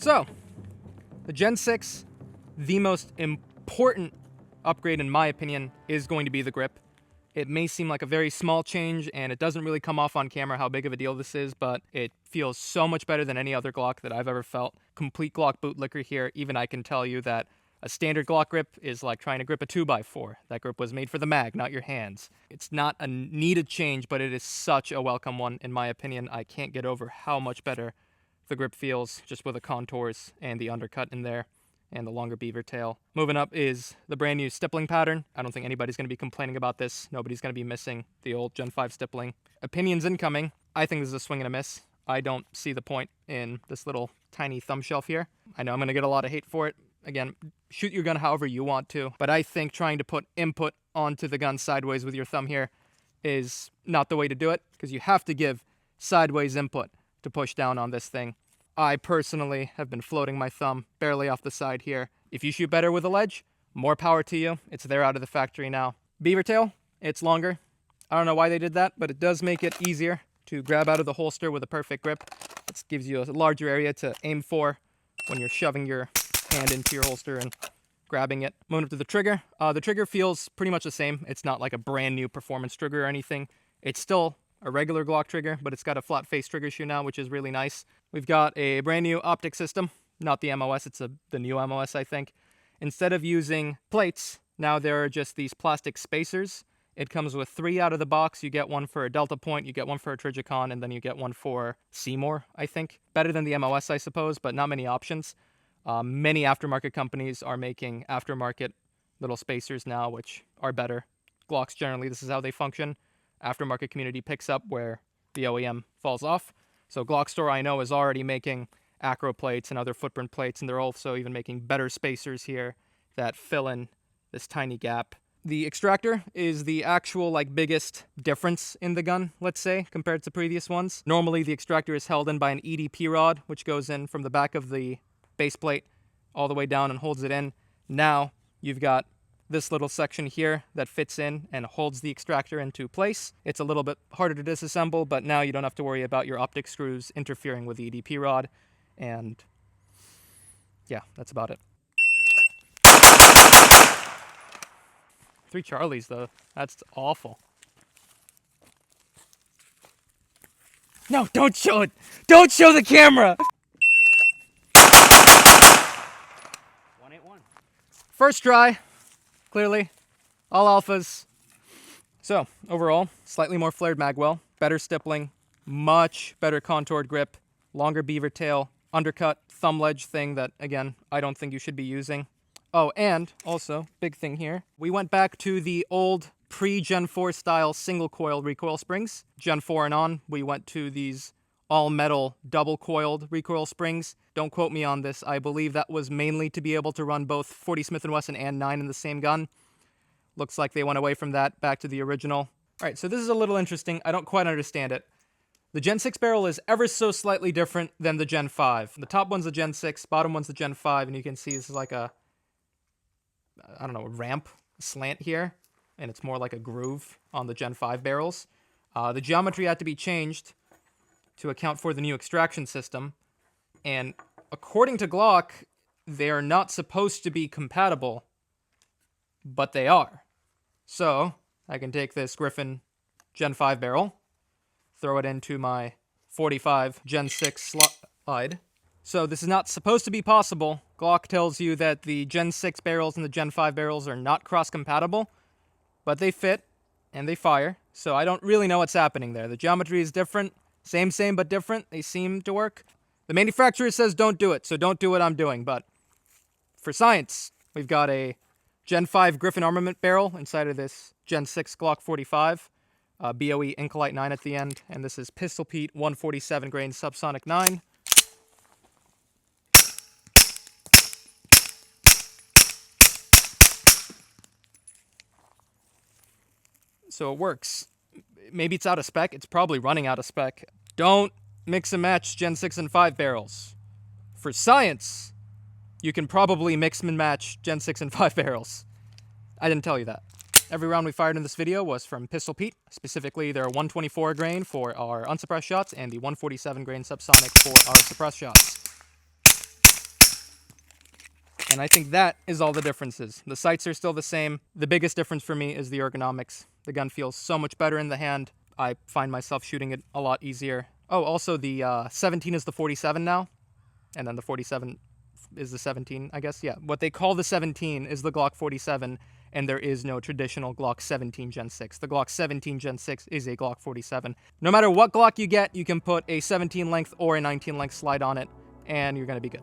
So, the Gen 6, the most important upgrade in my opinion is going to be the grip. It may seem like a very small change, and it doesn't really come off on camera how big of a deal this is, but it feels so much better than any other Glock that I've ever felt. Complete Glock bootlicker here. Even I can tell you that a standard Glock grip is like trying to grip a 2x4. That grip was made for the mag, not your hands. It's not a needed change, but it is such a welcome one, in my opinion. I can't get over how much better the grip feels just with the contours and the undercut in there, and the longer beaver tail. Moving up is the brand new stippling pattern. I don't think anybody's going to be complaining about this. Nobody's going to be missing the old Gen 5 stippling. Opinions incoming. I think this is a swing and a miss. I don't see the point in this little tiny thumb shelf here. I know I'm going to get a lot of hate for it. Again, shoot your gun however you want to, but I think trying to put input onto the gun sideways with your thumb here is not the way to do it, because you have to give sideways input to push down on this thing. I personally have been floating my thumb barely off the side here. If you shoot better with a ledge, more power to you. It's there out of the factory now. Beaver tail, it's longer. I don't know why they did that, but it does make it easier to grab out of the holster with a perfect grip. It gives you a larger area to aim for when you're shoving your hand into your holster and grabbing it. Moving up to the trigger. The trigger feels pretty much the same. It's not like a brand new performance trigger or anything. It's still a regular Glock trigger, but it's got a flat face trigger shoe now, which is really nice. We've got a brand new optic system, not the MOS, it's the new MOS, I think. Instead of using plates, now there are just these plastic spacers. It comes with 3 out of the box. You get one for a Delta Point, you get one for a Trijicon, and then you get one for Seymour, I think. Better than the MOS, I suppose, but not many options. Many aftermarket companies are making aftermarket little spacers now, which are better. Glocks generally, this is how they function. Aftermarket community picks up where the OEM falls off. So Glock Store, I know, is already making acro plates and other footprint plates, and they're also even making better spacers here that fill in this tiny gap. The Extractor is the actual biggest difference in the gun, let's say, compared to previous ones. Normally the Extractor is held in by an EDP rod, which goes in from the back of the base plate all the way down and holds it in. Now you've got this little section here that fits in and holds the Extractor into place. It's a little bit harder to disassemble, but now you don't have to worry about your optic screws interfering with the EDP rod. And yeah, that's about it. 3 Charlies though, that's awful. No, don't show it! Don't show the camera! 181. First try. Clearly, all alphas. So, overall, slightly more flared magwell, better stippling, much better contoured grip, longer beaver tail, undercut, thumb ledge thing that, again, I don't think you should be using. Oh, and also, big thing here, we went back to the old pre-Gen 4 style single coil recoil springs. Gen 4 and on, we went to these all-metal double-coiled recoil springs. Don't quote me on this. I believe that was mainly to be able to run both 40 Smith & Wesson and 9 in the same gun. Looks like they went away from that, back to the original. All right, so this is a little interesting. I don't quite understand it. The Gen 6 barrel is ever so slightly different than the Gen 5. The top one's the Gen 6, bottom one's the Gen 5, and you can see this is like a, I don't know, a ramp, a slant here, and it's more like a groove on the Gen 5 barrels. The geometry had to be changed to account for the new extraction system, and according to Glock, they are not supposed to be compatible, but they are. So, I can take this Griffin Gen 5 barrel, throw it into my 45 Gen 6 slide. So this is not supposed to be possible. Glock tells you that the Gen 6 barrels and the Gen 5 barrels are not cross-compatible, but they fit, and they fire, so I don't really know what's happening there. The geometry is different. Same, but different. They seem to work. The manufacturer says don't do it, so don't do what I'm doing. But for science, we've got a Gen 5 Griffin armament barrel inside of this Gen 6 Glock 45. BOE Incolite 9 at the end. And this is Pistol Pete 147 grain Subsonic 9. So it works. Maybe it's out of spec. It's probably running out of spec. Don't mix and match Gen 6 and 5 barrels. For science, you can probably mix and match Gen 6 and 5 barrels. I didn't tell you that. Every round we fired in this video was from Pistol Pete, specifically their 124 grain for our unsuppressed shots and the 147 grain subsonic for our suppressed shots. And I think that is all the differences. The sights are still the same. The biggest difference for me is the ergonomics. The gun feels so much better in the hand. I find myself shooting it a lot easier. Oh, also the 17 is the 47 now, and then the 47 is the 17, I guess. Yeah, what they call the 17 is the Glock 47, and there is no traditional Glock 17 Gen 6. The Glock 17 Gen 6 is a Glock 47. No matter what Glock you get, you can put a 17 length or a 19 length slide on it, and you're gonna be good.